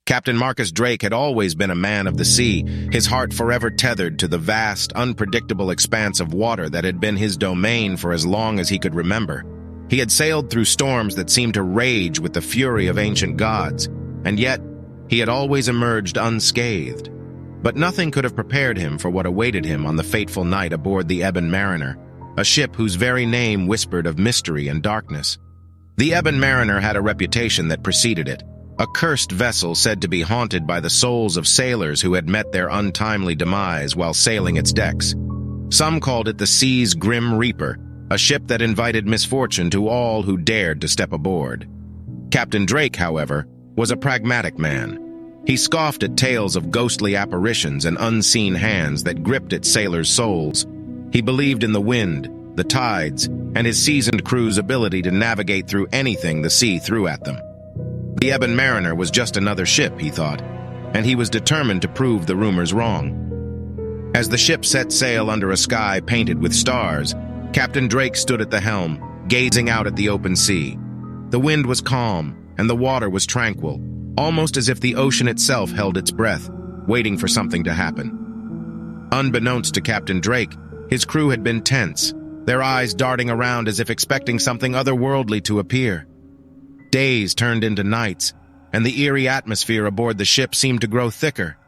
Captain Marcus Drake had always been a man of the sea, his heart forever tethered to the vast, unpredictable expanse of water that had been his domain for as long as he could remember. He had sailed through storms that seemed to rage with the fury of ancient gods, and yet he had always emerged unscathed. But nothing could have prepared him for what awaited him on the fateful night aboard the Ebon Mariner, a ship whose very name whispered of mystery and darkness. The Ebon Mariner had a reputation that preceded it, a cursed vessel said to be haunted by the souls of sailors who had met their untimely demise while sailing its decks. Some called it the sea's grim reaper, a ship that invited misfortune to all who dared to step aboard. Captain Drake, however, was a pragmatic man. He scoffed at tales of ghostly apparitions and unseen hands that gripped at sailors' souls. He believed in the wind, the tides, and his seasoned crew's ability to navigate through anything the sea threw at them. The Ebon Mariner was just another ship, he thought, and he was determined to prove the rumors wrong. As the ship set sail under a sky painted with stars, Captain Drake stood at the helm, gazing out at the open sea. The wind was calm, and the water was tranquil, almost as if the ocean itself held its breath, waiting for something to happen. Unbeknownst to Captain Drake, his crew had been tense, their eyes darting around as if expecting something otherworldly to appear. Days turned into nights, and the eerie atmosphere aboard the ship seemed to grow thicker.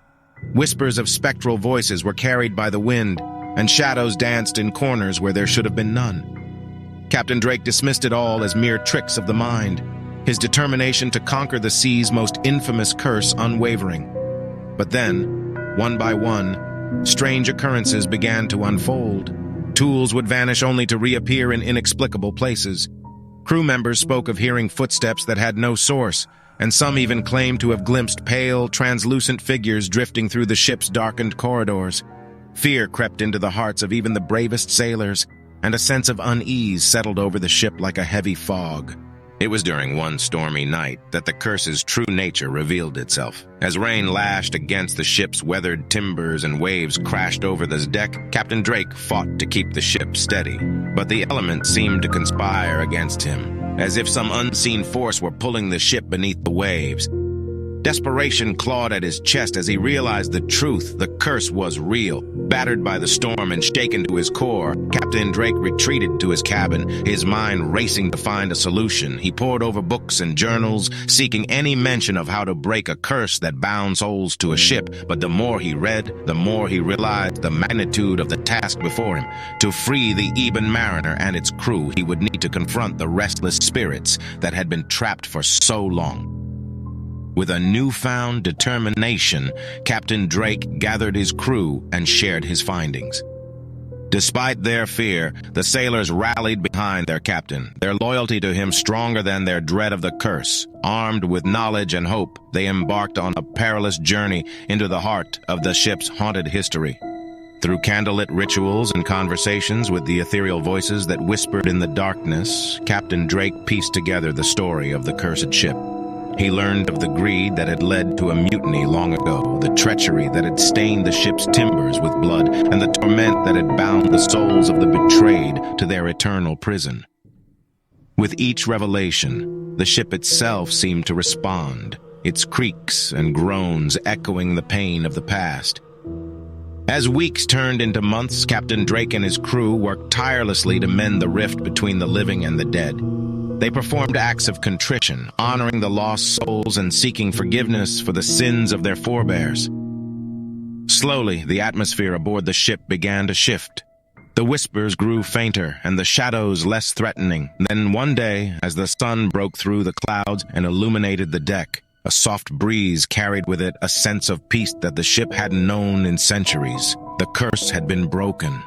Whispers of spectral voices were carried by the wind, and shadows danced in corners where there should have been none. Captain Drake dismissed it all as mere tricks of the mind, his determination to conquer the sea's most infamous curse unwavering. But then, one by one, strange occurrences began to unfold. Tools would vanish only to reappear in inexplicable places. Crew members spoke of hearing footsteps that had no source, and some even claimed to have glimpsed pale, translucent figures drifting through the ship's darkened corridors. Fear crept into the hearts of even the bravest sailors, and a sense of unease settled over the ship like a heavy fog. It was during one stormy night that the curse's true nature revealed itself. As rain lashed against the ship's weathered timbers and waves crashed over the deck, Captain Drake fought to keep the ship steady. But the elements seemed to conspire against him, as if some unseen force were pulling the ship beneath the waves. Desperation clawed at his chest as he realized the truth. The curse was real. Battered by the storm and shaken to his core, Captain Drake retreated to his cabin, his mind racing to find a solution. He pored over books and journals, seeking any mention of how to break a curse that bound souls to a ship. But the more he read, the more he realized the magnitude of the task before him. To free the Ebon Mariner and its crew, he would need to confront the restless spirits that had been trapped for so long. With a newfound determination, Captain Drake gathered his crew and shared his findings. Despite their fear, the sailors rallied behind their captain, their loyalty to him stronger than their dread of the curse. Armed with knowledge and hope, they embarked on a perilous journey into the heart of the ship's haunted history. Through candlelit rituals and conversations with the ethereal voices that whispered in the darkness, Captain Drake pieced together the story of the cursed ship. He learned of the greed that had led to a mutiny long ago, the treachery that had stained the ship's timbers with blood, and the torment that had bound the souls of the betrayed to their eternal prison. With each revelation, the ship itself seemed to respond, its creaks and groans echoing the pain of the past. As weeks turned into months, Captain Drake and his crew worked tirelessly to mend the rift between the living and the dead. They performed acts of contrition, honoring the lost souls and seeking forgiveness for the sins of their forebears. Slowly, the atmosphere aboard the ship began to shift. The whispers grew fainter and the shadows less threatening. Then one day, as the sun broke through the clouds and illuminated the deck, a soft breeze carried with it a sense of peace that the ship hadn't known in centuries. The curse had been broken.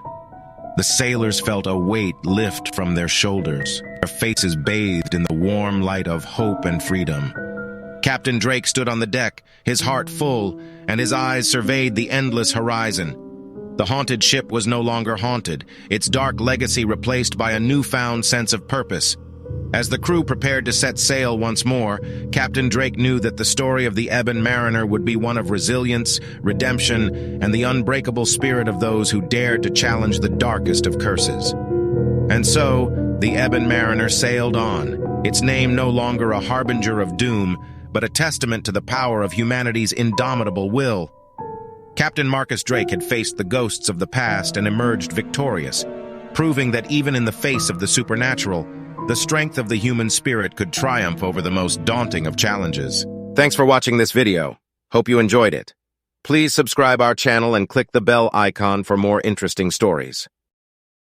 The sailors felt a weight lift from their shoulders, their faces bathed in the warm light of hope and freedom. Captain Drake stood on the deck, his heart full, and his eyes surveyed the endless horizon. The haunted ship was no longer haunted, its dark legacy replaced by a newfound sense of purpose. As the crew prepared to set sail once more, Captain Drake knew that the story of the Ebon Mariner would be one of resilience, redemption, and the unbreakable spirit of those who dared to challenge the darkest of curses. And so, the Ebon Mariner sailed on, its name no longer a harbinger of doom, but a testament to the power of humanity's indomitable will. Captain Marcus Drake had faced the ghosts of the past and emerged victorious, proving that even in the face of the supernatural, the strength of the human spirit could triumph over the most daunting of challenges. Thanks for watching this video. Hope you enjoyed it. Please subscribe our channel and click the bell icon for more interesting stories.